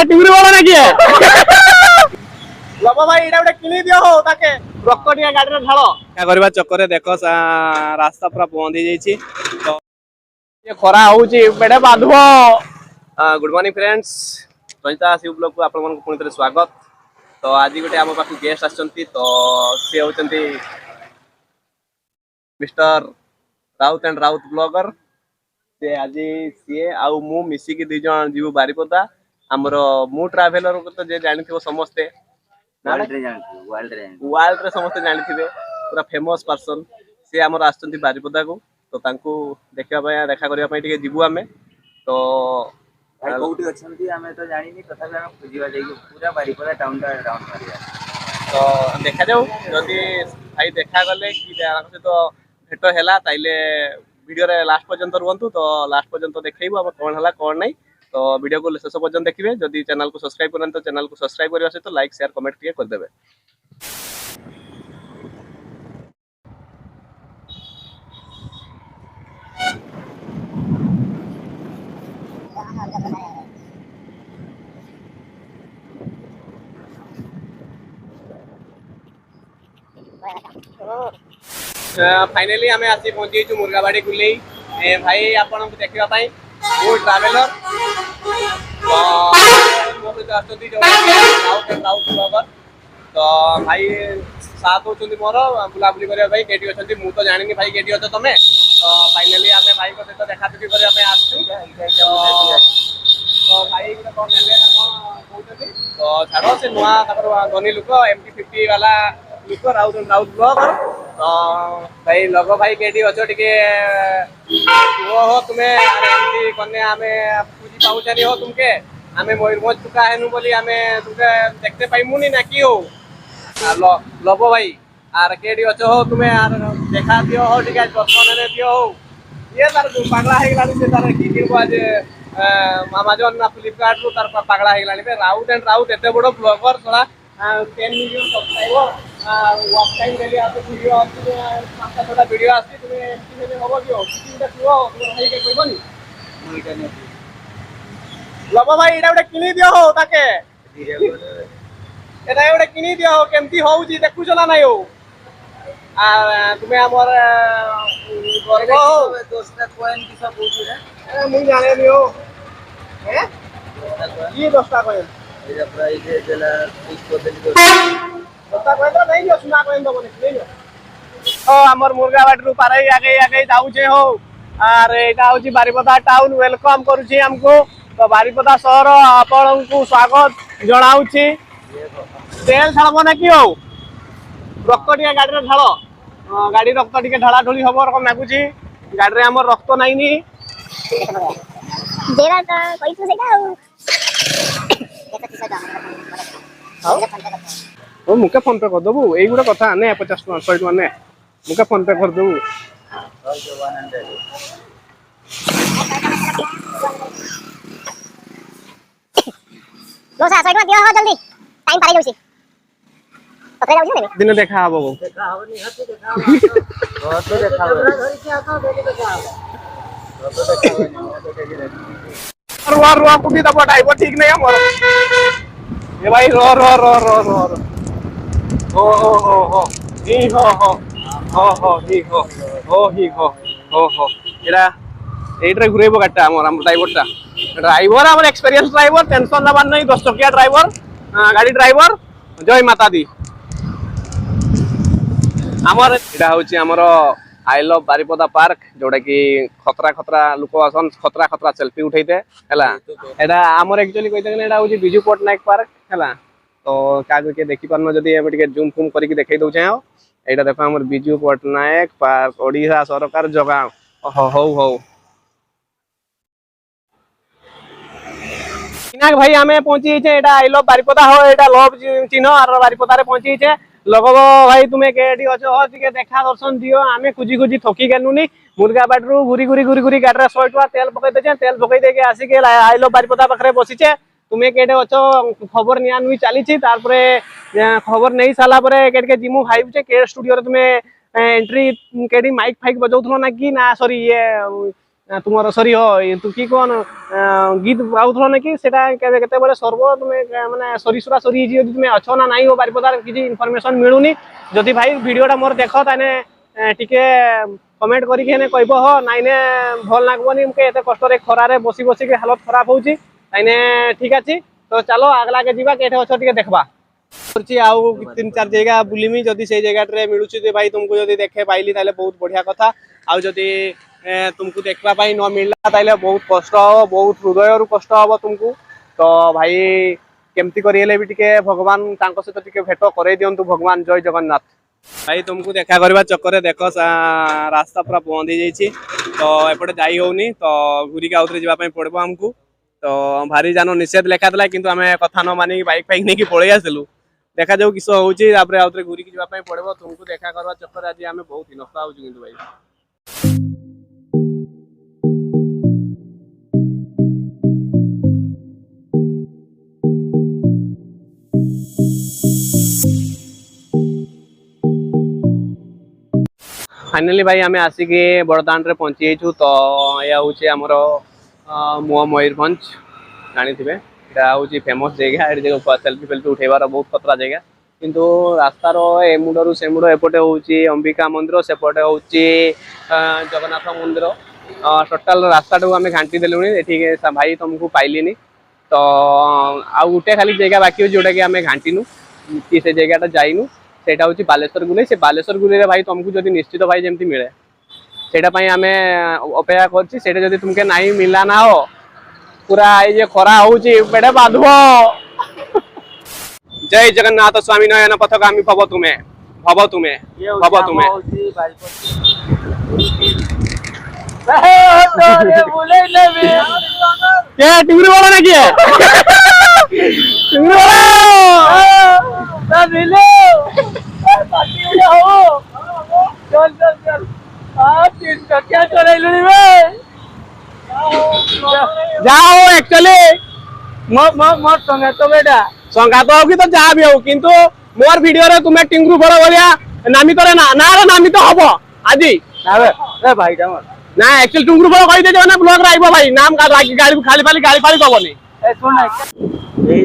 Tingri वाला ना किए लब भाई एटा गोटे किनी दियो हो ताके रक्त टिया गाड़ी रे ढालो क्या करबा चक्कर रे देखो रास्ता पूरा बंद हो जाईची तो ये खरा होउची बेडे बाधबो। गुड मॉर्निंग फ्रेंड्स, सहिता शिव ब्लॉग को आपण मन को पुनी स्वागत। तो आज गोटे आम पाखु गेस्ट आछंती तो से होचंती mister Raut and Raut blogger. से आज सी आउ मु मिसी की दुई जन जीव बारिपदा आमर मु ट्रावेलर को तो जे जानिथिबो समस्ते वर्ल्ड रे समस्ते जानिथिबे पूरा फेमस पर्सन से आमर आछंती बारिपदा को तो तांको देखा देखा करबा पई टिके जीवु आमे तो भाई कोठी अछंती हमें तो जानिनी तथापि हम खुजिबा जाई पूरा बारिपदा टाउन का राउंड मारिया तो देखा जाऊ जदि भाई देखा गले कि से तो भेट हैला ताइले वीडियो रे लास्ट पर्यंत रुहंतु तो लास्ट पर्यंत देखैबो अब कोन हला कोन नै तो वीडियो को शेष पर्यंत देखिबे। जदि चैनल को सब्सक्राइब करन तो चैनल को सब्सक्राइब करबा सहित लाइक शेयर कमेंट टिके कर देबे। फाइनली आम आसी पहुंची मुर्गाबाड़ी गुले भाई आपन को देखा वो ट्रावेलर मो सहित आउट तो भाई साथ होती मोर बुलाबुली करने भाई केटी अच्छा मु तो जानी भाई केटी अच्छ तुम तो फाइनली आम भाई को सहित देखा देखी करने आसू तो भाई कौन कहते तो छाड़ से नुआ धनी लोक MT50 वाला लोक राउत ब्लॉगर तो भाई लग भाई केटी अच्छो टिके हो तुम्हें एमती कने आमे पूजी पाउछनी हो तुमके आमे मयूरभंज तुका हेनु बोली आमे तुके देखते पाइमुनी ना कि हो लबो भाई आर केडी अच्छो हो तुम्हें आर देखा दियो हो टिके जत्न ने दियो हो ये तार पागला हे गलानी से तार की किनबो आज अमेज़न ना फ्लिपकार्ट रु तार पागला हे गलानी बे राउत एंड राउत एते बडो ब्लॉगर थोड़ा 10 million subscriber watch time daily आते वीडियो आते 5-6 वीडियो आते तुम्हें एमटी में होबो कि हो किटा सुओ तुम भाई के कहबनी मुइटा ने लबो भाई एटा गोटे किनी दियो हो ताके एटा गोटे किनी दियो हो केमती होउची देखु चला नै हो आ तुम्हें हमर गर्व हो दोस्त कोइन की सब पूछ रे मुई जाने नि हो हैं ये 10 टा कोइन एजा प्राइस है देला 30 को देली दोस्ता कोइन तो नहीं जो सुना कोइन तो नहीं जो ओ हमर मुर्गाबाड़ी रु पारे आगे जाउछे हो आर एटा होची बारिपदा टाउन वेलकम करूची हमको तो बारिपदा शहर आपन को स्वागत जणाउची तेल छाड़बो ना कि हो रक्त टिया गाड़ी रे ढालो गाड़ी रक्त टिके ढाला ढोली हबो रकम लागुची गाड़ी रे हमर रक्त नाही नी जेरा का कोई तो सेटा हो ओ मुके फोन पे कर दबु एई गुडा कथा ने 50 100 टका ने मुके फोन पे कर दबु लो सा 100 टका दियो हो जल्दी टाइम पारे जाउसी तो फेर जाउसी ने दिन देखा हबो देखा होनी हाथी देखा तो देखा धरी के आता बेले देखा तो देखा रुआ कुटी दबा ड्राइवर ठीक नहीं हमर ए भाई रो हो ही हो ही हो एरा एट्रे घुरेबो गाटा हमर ड्राइवर हमर एक्सपीरियंस ड्राइवर टेंशन नबार नहीं 10 टकिया ड्राइवर गाड़ी ड्राइवर जय माता दी हमर एटा होची हमर आई लव बारिपदा पार्क जोड़ा कि खतरा लोक आसन खतरा सेल्फी उठैते हैला एटा हमर एक्चुअली कहते एटा होची बिजू पटनायक पार्क हैला तो कागो के देखि परनो जदी एबे टिके जूम फूम करिक देखै दउ छै एटा देखो हमर बिजू पटनायक पार्क ओडिशा सरकार जगह हो इनाक भाई हमें पहुंची छे एटा आई लव बारिपदा हो एटा लव चिन्ह आर बारिपदा रे पहुंची छे लगबो भाई तुम्हें केडी अछो हो टिके देखा दर्शन दियो आमे खुजी थकी गेनुनी मुर्गाबाड़ी रु घुरी गाड़ी रे 100 टका तेल पकै देछे तेल पकै दे के आसी के आई लव बारिपदा पाखरे बसी छे तुम्हें केडे अछो खबर निया नुई चली छी तार परे खबर नहीं साला परे केडके जिमु भाई छे के स्टूडियो रे तुम्हें एंट्री केडी माइक फाइक बजौथलो ना कि ना सॉरी ये तुम सरी हो तू कि कौन गीत गाउथल ना कि सेटा केते बेले सर्व तुमे माने सरीसुरा सरी जी तुमे अच्छो ना नाही हो बारिपदार किछि इन्फॉर्मेशन मिलुनी जदि भाई वीडियोटा मोर देख ताने टिके कमेंट करिक हेने कहबो हो नाइने भल लागबोनी मके एते कष्ट रे खरा रे बसी बसी के हालत खराब होउची ताइने ठीक अछि तो चलो आगला के जीवा केठे अच्छो टिके देखबा करछि आउ 3-4 जगह बुलिमी जदि से जगह रे मिलुची जे भाई तुमको जदि देखे पाइली ताले बहुत बढ़िया कथा आउ जदि तुमको देखबा पाई न मिलला ताले बहुत कष्ट हो बहुत हृदय रु कष्ट हो तुमको तो भाई केमती करिले भी टिके भगवान तांको से तो टिके भेट करे दियंतु भगवान जय जगन्नाथ भाई तुमको देखा करबा चक्कर देख रास्ता पूरा बंद हो जाइए तो एपटे जाई होनी तो घूरिक आउथरे जावा पई पड़बो हमको तो भारी जान निषेध लेखा था किंतु आमे कथा न मानिक बाइक फाइक नहीं पळै आसलु देखा जाऊ किस होउची तापरे आउथरे घूरिक जावा पई पड़बो तुमको देखा करबा चक्कर आज आमे बहुत हिनस्ता होउची किंतु भाई फाइनाली भाई आम आसिक बड़दान रे पहुंची तो यह हूँ आमर मुआ मयूरभंज जानी थे यहाँ हूँ फेमस जगह ये सेल्फी फेल्फी उठेबार बहुत खतरा जगह किंतु रास्तार ए मुंडू से मुंड एपटे हूँ अंबिका मंदिर सेपटे हूँ जगन्नाथ मंदिर टोटाल रास्ता टाक आम घाटी देलुनी ये भाई तुमको पाइलिनी तो आउ गोटे खाली जगह बाकी जोटा कि आम घाटीनु कि से जगहटा जाइनु सेटा हूँ बालेश्वर गुले से बालेश्वर गुले भाई तुमको जब निश्चित भाई जमी मिले सेटा आम अपेक्षा कर तुमके नहीं मिला ना हो पूरा ये खरा हूँ पेटे बाधव जय जगन्नाथ स्वामी नयन पथगामी भव तुम्हें भव तुम्हें भव तुम्हें क्या टिंगरी वाला ना किया टिंगरी जाओ एक्चुअली मोर संगे तो बेटा संगात हो कि तो जहाँ भी हो किंतु मोर वीडियो रे तुम्हें टिंगरू बड़ भलिया नामित रे ना रे नामित हबो आज रे भाई ना एक्चुअली टिंगरू बड़ कहि दे ना ब्लॉग रे आइबो भाई नाम का गाड़ी खाली फाली दबनी ए सुन ए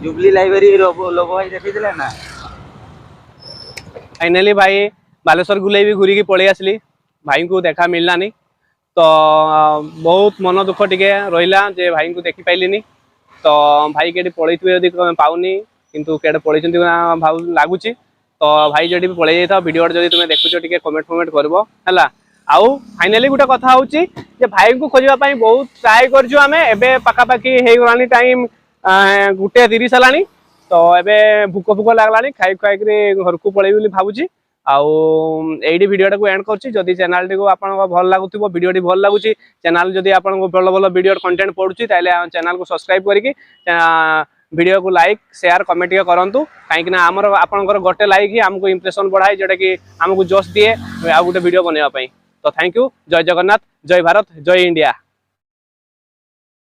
जुबली लाइब्रेरी लोगो भाई देखि दिले ना फाइनाली भाई बालेश्वर गुले भी घूरी पलि आसली भाई को देखा मिललानी तो बहुत मन दुख टिके रहा जे भाई को देखी पाइलिनी तो भाई के पलि यदि पाऊनी किंतु केडे पलि भाव लगुच तो भाई जब पलि जाता वीडियो जब तुम देखुच टे कमेंट फमेंट कर आउ फाइनाली गोटे कथा हूँ भाई को खोजापी बहुत ट्राए कर पखापाखि हो गलानी टाइम 1:30 है तो एबे भूक फुक लगलानी खाई खाई घर को पलैबी भावुची आउ एडी वीडियो टाको एंड करछि जदि चैनल टी को आपन भल लागुथिबो वीडियो टी भल लागुछि चैनल जदि आपन को भल भल वीडियो कंटेंट पडुछि ताले चैनल को सब्सक्राइब करिकि वीडियो को लाइक शेयर कमेंट करंतु काहेकि ना हमर आपनकर गोटे लाइक ही हमको इंप्रेशन बढ़ाए जेटा कि हमको जोश दिए आ गोटे वीडियो बनेबा पई तो थैंक यू जय जगन्नाथ जय भारत जय इंडिया।